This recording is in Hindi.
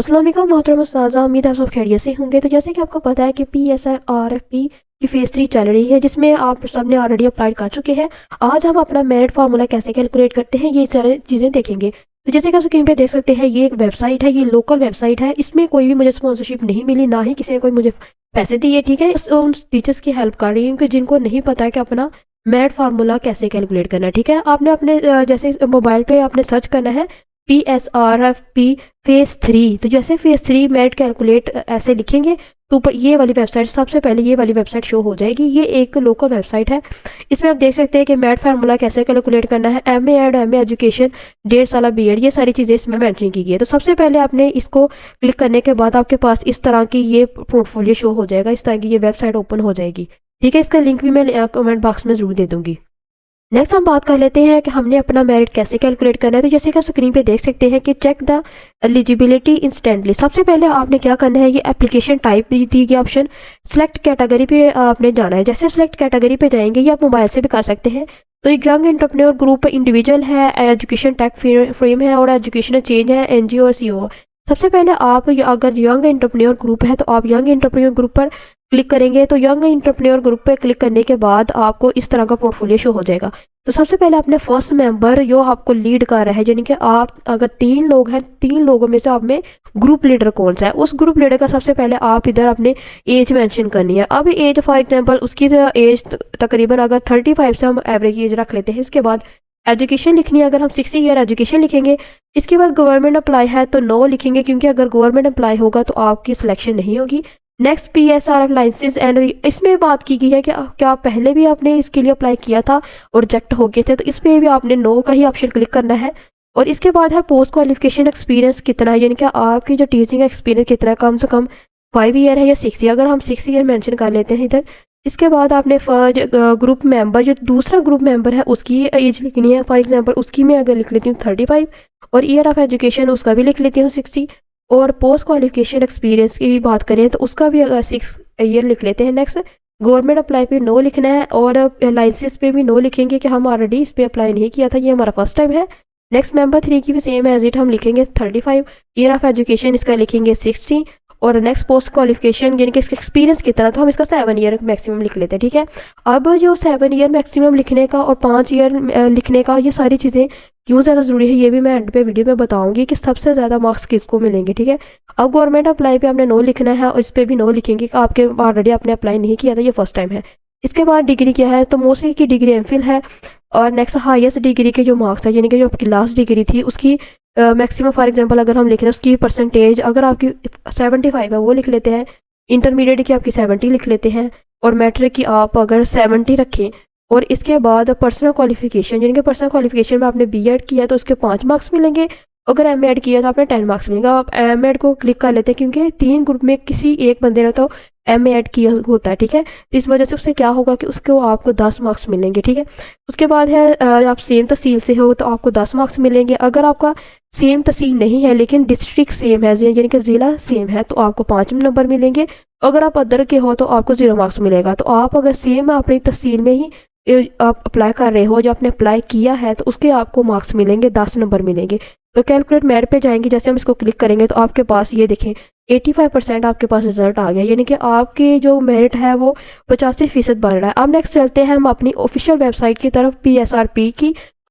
अस्सलाम वालेकुम मोहतरम उस्ताज़ा, उम्मीद है आप सब खैरियत से होंगे। तो जैसे कि आपको पता है कि PSRP की फेज़ 3 चल रही है, जिसमें आप सबने ऑलरेडी अप्लाई कर चुके हैं। आज हम अपना मेरिट फार्मूला कैसे कैलकुलेट करते हैं, ये सारी चीज़ें देखेंगे। तो जैसे कि आप स्क्रीन पे देख सकते हैं, ये एक वेबसाइट है, ये लोकल वेबसाइट है। इसमें कोई भी मुझे स्पॉन्सरशिप नहीं मिली, ना ही किसी ने कोई मुझे पैसे दिए। ठीक है, उन टीचर्स की हेल्प कर रही हूँ कि जिनको नहीं पता है कि अपना मेरिट फार्मूला कैसे कैलकुलेट करना है। ठीक है, आपने अपने जैसे मोबाइल पे आपने सर्च करना है PSRP फेज़ 3। तो जैसे फेज़ 3 मेरिट कैलकुलेट ऐसे लिखेंगे तो ऊपर ये वाली वेबसाइट, सबसे पहले ये वाली वेबसाइट शो हो जाएगी। ये एक लोकल वेबसाइट है। इसमें आप देख सकते हैं कि मेरिट फार्मूला कैसे कैलकुलेट करना है। MA एड MA एजुकेशन, 1.5 साल BEd, ये सारी चीज़ें इसमें मेंशन की गई है। तो सबसे पहले आपने इसको क्लिक करने के बाद आपके पास इस तरह की ये पोर्टफोलियो शो हो जाएगा, इस तरह की ये वेबसाइट ओपन हो जाएगी। ठीक है, इसका लिंक भी मैं कमेंट बॉक्स में ज़रूर दे दूँगी। नेक्स्ट हम बात कर लेते हैं कि हमने अपना मेरिट कैसे कैलकुलेट करना है। तो जैसे कि आप स्क्रीन पे देख सकते हैं कि चेक द एलिजिबिलिटी इंस्टेंटली। सबसे पहले आपने क्या करना है, ये एप्लीकेशन टाइप दी गई ऑप्शन, सेलेक्ट कैटेगरी पे आपने जाना है। जैसे सेलेक्ट कैटेगरी पे जाएंगे, ये आप मोबाइल से भी कर सकते हैं। तो एक यंग एंटरप्रेन्योर ग्रुप इंडिविजुअल है, एजुकेशन टेक फ्रेम है और एजुकेशनल चेंज है, NGO और CO। सबसे पहले आप अगर यंग एंटरप्रेन्योर ग्रुप है तो आप यंग एंटरप्रेन्योर ग्रुप पर क्लिक करेंगे। तो यंग एंटरप्रेन्योर ग्रुप पे क्लिक करने के बाद आपको इस तरह का पोर्टफोलियो शो हो जाएगा। तो सबसे पहले अपने फर्स्ट मेंबर जो आपको लीड कर रहा है, यानी कि आप अगर 3 लोग हैं, 3 लोगों में से आप में ग्रुप लीडर कौन सा है, उस ग्रुप लीडर का सबसे पहले आप इधर अपने एज मेंशन करनी है। अब एज फॉर एग्जांपल उसकी एज तकरीबन अगर 35 से हम एवरेज एज रख लेते हैं। इसके बाद एजुकेशन लिखनी है, अगर हम 60 ईयर एजुकेशन लिखेंगे। इसके बाद गवर्नमेंट अप्लाई है तो नो लिखेंगे, क्योंकि अगर गवर्नमेंट अप्लाई होगा तो आपकी सिलेक्शन नहीं होगी। नेक्स्ट PSRF लाइसेंस एंड, इसमें बात की गई है कि क्या पहले भी आपने इसके लिए अप्लाई किया था और रिजेक्ट हो गए थे, तो इस पर भी आपने नो का ही ऑप्शन क्लिक करना है। और इसके बाद है पोस्ट क्वालिफिकेशन एक्सपीरियंस कितना है, यानी कि आपकी जो टीचिंग एक्सपीरियंस कितना है, कम से कम 5 ईयर है या 6 ईयर। अगर हम 6 ईयर मेंशन कर लेते हैं इधर। इसके बाद आपने ग्रुप मेंबर, जो दूसरा ग्रुप मेंबर है उसकी एज लिखनी है। फॉर एग्जांपल उसकी मैं अगर लिख लेती हूँ 35 और ईयर ऑफ एजुकेशन उसका भी लिख लेती हूँ 60। और पोस्ट क्वालिफिकेशन एक्सपीरियंस की भी बात करें तो उसका भी 6 ईयर लिख लेते हैं। नेक्स्ट गवर्नमेंट अप्लाई पे नो लिखना है और लाइसेंस पे भी नो लिखेंगे कि हम ऑलरेडी इस पे अप्लाई नहीं किया था, ये हमारा फर्स्ट टाइम है। नेक्स्ट मेंबर 3 की भी सेम एज इट हम लिखेंगे 35, ईयर ऑफ एजुकेशन इसका लिखेंगे 60 और नेक्स्ट पोस्ट क्वालिफिकेशन यानी कि इसका एक्सपीरियंस कितना, तो हम इसका 7 ईयर मैक्सिमम लिख लेते हैं। ठीक है, अब जो 7 ईयर मैक्सिमम लिखने का और 5 ईयर लिखने का, ये सारी चीज़ें क्यों ज़्यादा ज़रूरी है, ये भी मैं एंड पे वीडियो में बताऊंगी कि सबसे ज़्यादा मार्क्स किसको मिलेंगे। ठीक है, अब गवर्नमेंट अप्लाई पे आपने नो लिखना है और इस पर भी नो लिखेंगे कि आपके ऑलरेडी आपने अप्लाई नहीं किया था, ये फर्स्ट टाइम है। इसके बाद डिग्री क्या है, तो मोस्टली की डिग्री MPhil है। और नेक्स्ट हाईएस्ट डिग्री के जो मार्क्स है, यानी कि जो आपकी लास्ट डिग्री थी उसकी मैक्सिमम, फॉर एग्जांपल अगर हम लिख रहे हैं उसकी परसेंटेज, अगर आपकी 75 है वो लिख लेते हैं। इंटरमीडिएट की आपकी 70 लिख लेते हैं और मैट्रिक की आप अगर 70 रखें। और इसके बाद पर्सनल क्वालिफिकेशन, यानी कि पर्सनल क्वालिफिकेशन में आपने BEd किया तो उसके 5 मार्क्स मिलेंगे, अगर MA किया तो आपने 10 मार्क्स मिलेंगे। आप MA को क्लिक कर लेते हैं क्योंकि 3 ग्रुप में किसी एक बंदे ने तो MA किया होता है। ठीक है, इस वजह से उससे क्या होगा कि उसको आपको 10 मार्क्स मिलेंगे। ठीक है, उसके बाद है आप सेम तहसील से हो तो आपको 10 मार्क्स मिलेंगे। अगर आपका सेम तहसील नहीं है लेकिन डिस्ट्रिक्ट सेम है, यानी कि ज़िला सेम है, तो आपको 5 नंबर मिलेंगे। अगर आप अदर के हो तो आपको 0 मार्क्स मिलेगा। तो आप अगर सेम अपनी तहसील में ही आप अप्लाई कर रहे हो, जो आपने अप्लाई किया है, तो उसके आपको मार्क्स मिलेंगे, 10 नंबर मिलेंगे। तो कैलकुलेट मेरिट पे जाएंगे, जैसे हम इसको क्लिक करेंगे तो आपके पास ये देखें 85% आपके पास रिजल्ट आ गया, यानी कि आपकी जो मेरिट है वो 85% बन रहा है। अब नेक्स्ट चलते हैं हम अपनी ऑफिशियल वेबसाइट की तरफ PSRP की।